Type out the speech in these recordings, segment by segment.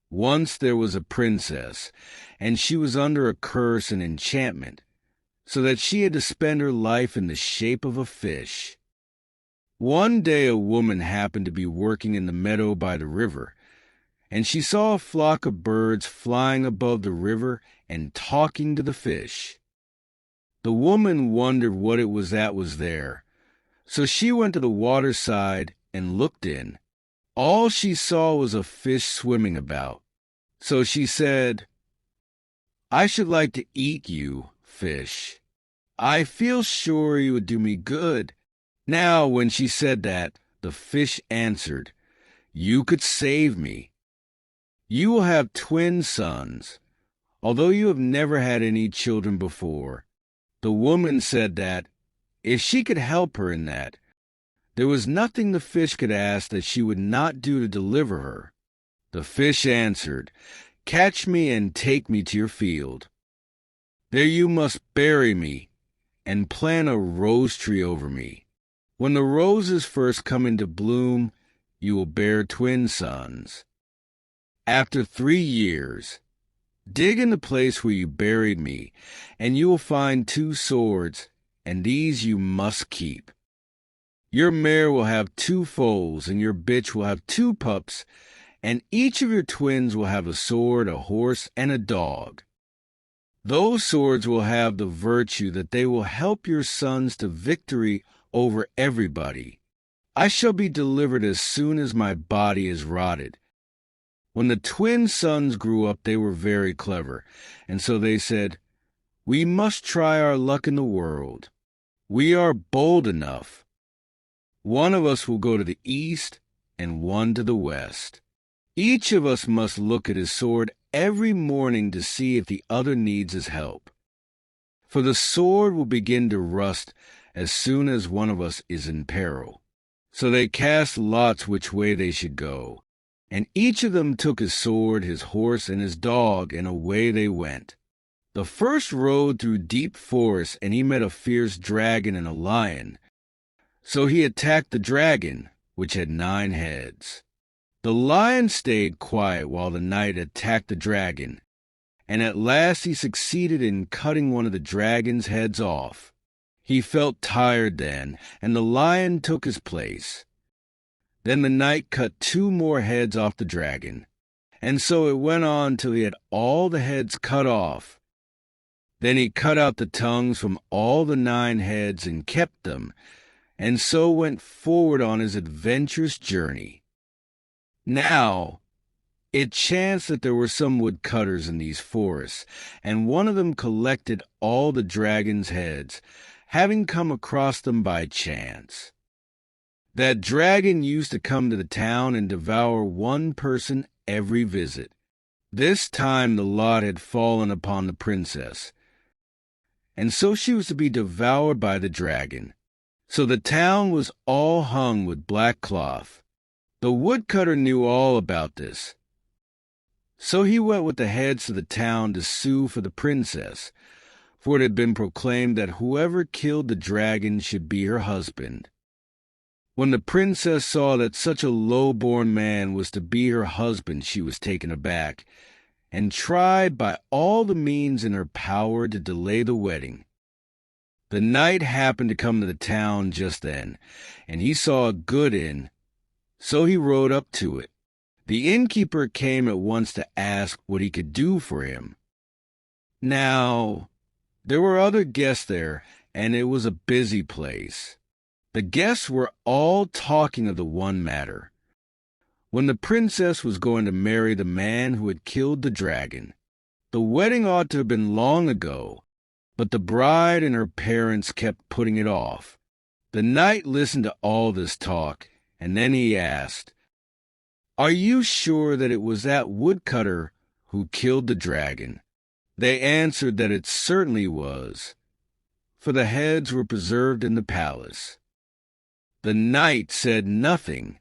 Once there was a princess, and she was under a curse and enchantment, so that she had to spend her life in the shape of a fish. One day a woman happened to be working in the meadow by the river, and she saw a flock of birds flying above the river and talking to the fish. The woman wondered what it was that was there, so she went to the water side and looked in. All she saw was a fish swimming about. So she said, "I should like to eat you, fish. I feel sure you would do me good." Now, when she said that, the fish answered, "You could save me. You will have twin sons, although you have never had any children before." The woman said that, if she could help her in that, there was nothing the fish could ask that she would not do to deliver her. The fish answered, "Catch me and take me to your field. There you must bury me and plant a rose tree over me. When the roses first come into bloom, you will bear twin sons. After 3 years, dig in the place where you buried me, and you will find 2 swords, and these you must keep. Your mare will have 2 foals, and your bitch will have 2 pups, and each of your twins will have a sword, a horse, and a dog. Those swords will have the virtue that they will help your sons to victory over everybody. I shall be delivered as soon as my body is rotted." When the twin sons grew up, they were very clever, and so they said, "We must try our luck in the world. We are bold enough. One of us will go to the east and one to the west. Each of us must look at his sword every morning to see if the other needs his help. For the sword will begin to rust as soon as one of us is in peril." So they cast lots which way they should go, and each of them took his sword, his horse, and his dog, and away they went. The first rode through deep forests, and he met a fierce dragon and a lion. So he attacked the dragon, which had 9 heads. The lion stayed quiet while the knight attacked the dragon, and at last he succeeded in cutting one of the dragon's heads off. He felt tired then, and the lion took his place. Then the knight cut 2 more heads off the dragon, and so it went on till he had all the heads cut off. Then he cut out the tongues from all the 9 heads and kept them, and so went forward on his adventurous journey. Now, it chanced that there were some woodcutters in these forests, and one of them collected all the dragon's heads, having come across them by chance. That dragon used to come to the town and devour one person every visit. This time the lot had fallen upon the princess, and so she was to be devoured by the dragon. So the town was all hung with black cloth. The woodcutter knew all about this. So he went with the heads to the town to sue for the princess, for it had been proclaimed that whoever killed the dragon should be her husband. When the princess saw that such a low-born man was to be her husband, she was taken aback, and tried by all the means in her power to delay the wedding. The knight happened to come to the town just then, and he saw a good inn, so he rode up to it. The innkeeper came at once to ask what he could do for him. Now, there were other guests there, and it was a busy place. The guests were all talking of the one matter, when the princess was going to marry the man who had killed the dragon. The wedding ought to have been long ago, but the bride and her parents kept putting it off. The knight listened to all this talk, and then he asked, "Are you sure that it was that woodcutter who killed the dragon?" They answered that it certainly was, for the heads were preserved in the palace. The knight said nothing,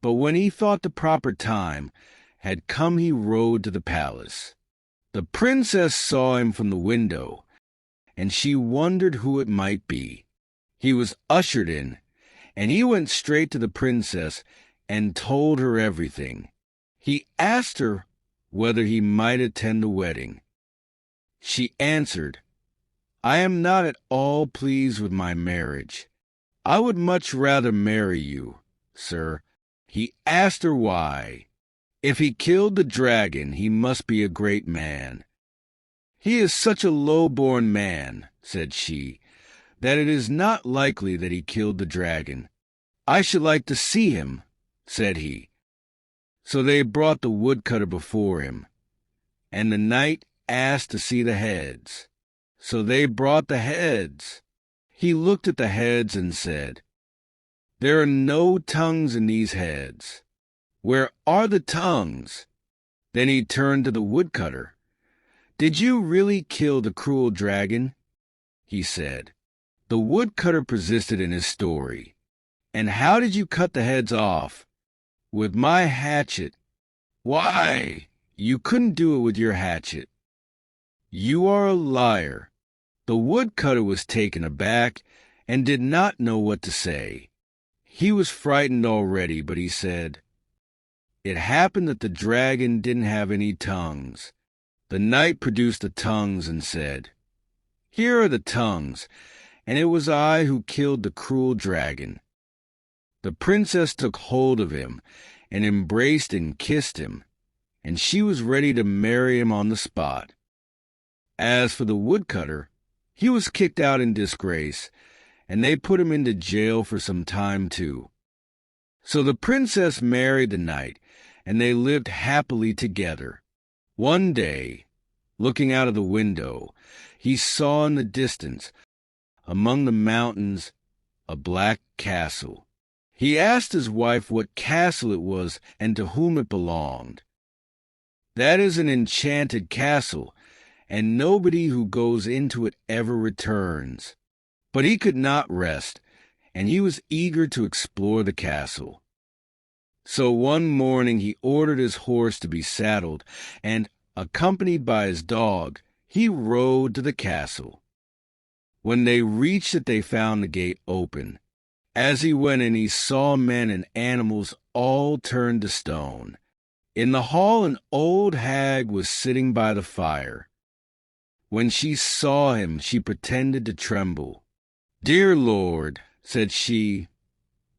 but when he thought the proper time had come, he rode to the palace. The princess saw him from the window, and she wondered who it might be. He was ushered in, and he went straight to the princess and told her everything. He asked her whether he might attend the wedding. She answered, "I am not at all pleased with my marriage. I would much rather marry you, sir." He asked her why. If he killed the dragon, he must be a great man. "He is such a low-born man," said she, "that it is not likely that he killed the dragon." "I should like to see him," said he. So they brought the woodcutter before him, and the knight asked to see the heads. So they brought the heads. He looked at the heads and said, "There are no tongues in these heads. Where are the tongues?" Then he turned to the woodcutter. "Did you really kill the cruel dragon?" he said. The woodcutter persisted in his story. "And how did you cut the heads off?" "With my hatchet." "Why? You couldn't do it with your hatchet." "You are a liar." The woodcutter was taken aback and did not know what to say. He was frightened already, but he said, "It happened that the dragon didn't have any tongues." The knight produced the tongues and said, "Here are the tongues, and it was I who killed the cruel dragon." The princess took hold of him and embraced and kissed him, and she was ready to marry him on the spot. As for the woodcutter, he was kicked out in disgrace, and they put him into jail for some time too. So the princess married the knight, and they lived happily together. One day, looking out of the window, he saw in the distance, among the mountains, a black castle. He asked his wife what castle it was and to whom it belonged. "That is an enchanted castle, and nobody who goes into it ever returns." But he could not rest, and he was eager to explore the castle. So one morning he ordered his horse to be saddled, and, accompanied by his dog, he rode to the castle. When they reached it, they found the gate open. As he went in, he saw men and animals all turned to stone. In the hall, an old hag was sitting by the fire. When she saw him, she pretended to tremble. "Dear lord," said she,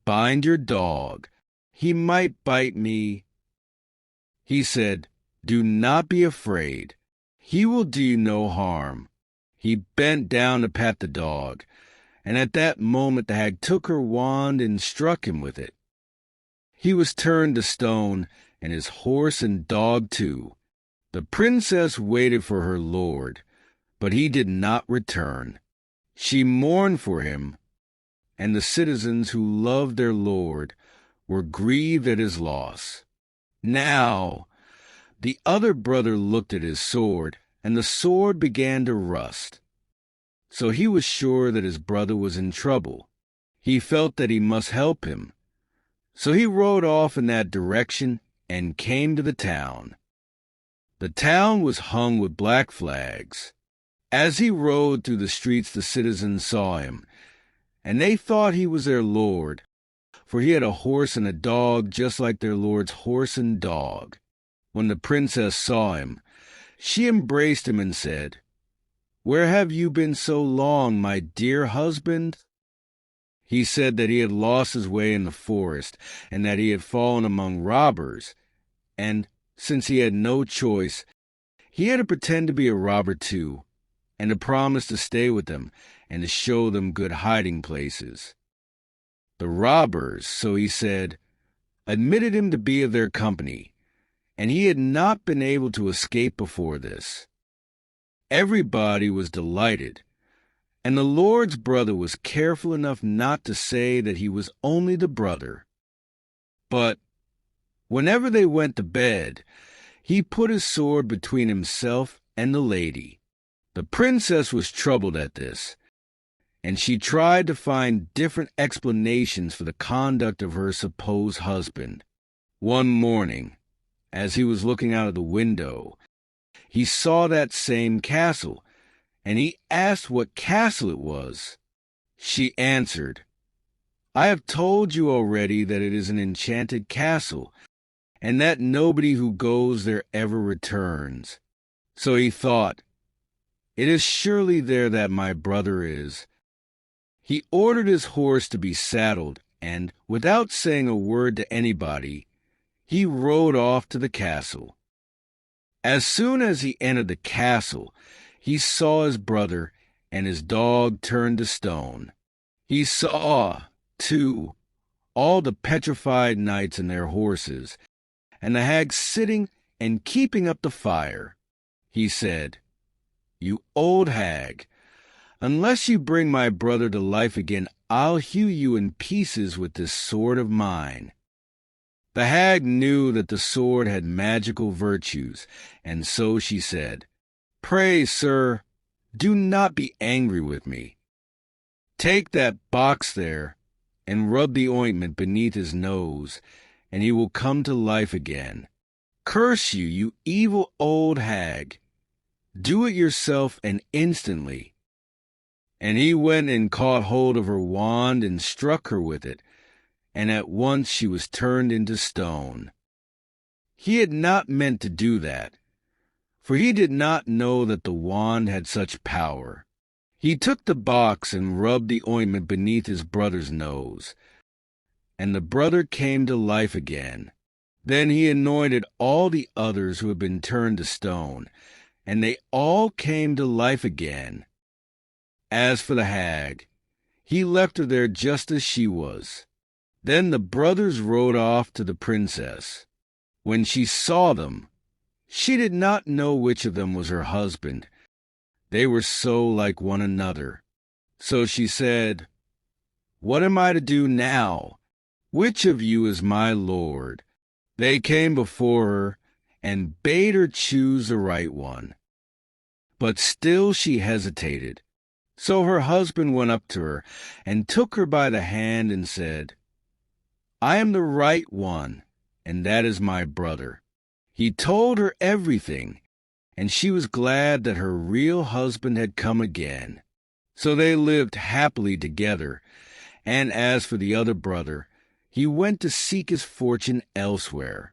"bind your dog. He might bite me." He said, "Do not be afraid. He will do you no harm." He bent down to pat the dog, and at that moment the hag took her wand and struck him with it. He was turned to stone, and his horse and dog too. The princess waited for her lord, but he did not return. She mourned for him, and the citizens who loved their lord were grieved at his loss. Now, the other brother looked at his sword, and the sword began to rust. So he was sure that his brother was in trouble. He felt that he must help him. So he rode off in that direction and came to the town. The town was hung with black flags. As he rode through the streets, the citizens saw him, and they thought he was their lord, for he had a horse and a dog just like their lord's horse and dog. When the princess saw him, she embraced him and said, "Where have you been so long, my dear husband?" He said that he had lost his way in the forest, and that he had fallen among robbers, and, since he had no choice, he had to pretend to be a robber too, and to promise to stay with them and to show them good hiding places. The robbers, so he said, admitted him to be of their company, and he had not been able to escape before this. Everybody was delighted, and the lord's brother was careful enough not to say that he was only the brother. But whenever they went to bed, he put his sword between himself and the lady. The princess was troubled at this, and she tried to find different explanations for the conduct of her supposed husband. One morning, as he was looking out of the window, he saw that same castle, and he asked what castle it was. She answered, "I have told you already that it is an enchanted castle, and that nobody who goes there ever returns. So he thought, "It is surely there that my brother is." He ordered his horse to be saddled, and, without saying a word to anybody, he rode off to the castle. As soon as he entered the castle, he saw his brother and his dog turned to stone. He saw, too, all the petrified knights and their horses, and the hag sitting and keeping up the fire. He said, "You old hag, unless you bring my brother to life again, I'll hew you in pieces with this sword of mine." The hag knew that the sword had magical virtues, and so she said, "Pray, sir, do not be angry with me. Take that box there and rub the ointment beneath his nose, and he will come to life again. Curse you, you evil old hag! Do it yourself and instantly." And he went and caught hold of her wand and struck her with it, and at once she was turned into stone. He had not meant to do that, for he did not know that the wand had such power. He took the box and rubbed the ointment beneath his brother's nose, and the brother came to life again. Then he anointed all the others who had been turned to stone, and they all came to life again. As for the hag, he left her there just as she was. Then the brothers rode off to the princess. When she saw them, she did not know which of them was her husband. They were so like one another. So she said, "What am I to do now? Which of you is my lord?" They came before her and bade her choose the right one. But still she hesitated. So her husband went up to her and took her by the hand and said, "I am the right one, and that is my brother." He told her everything, and she was glad that her real husband had come again. So they lived happily together, and as for the other brother, he went to seek his fortune elsewhere.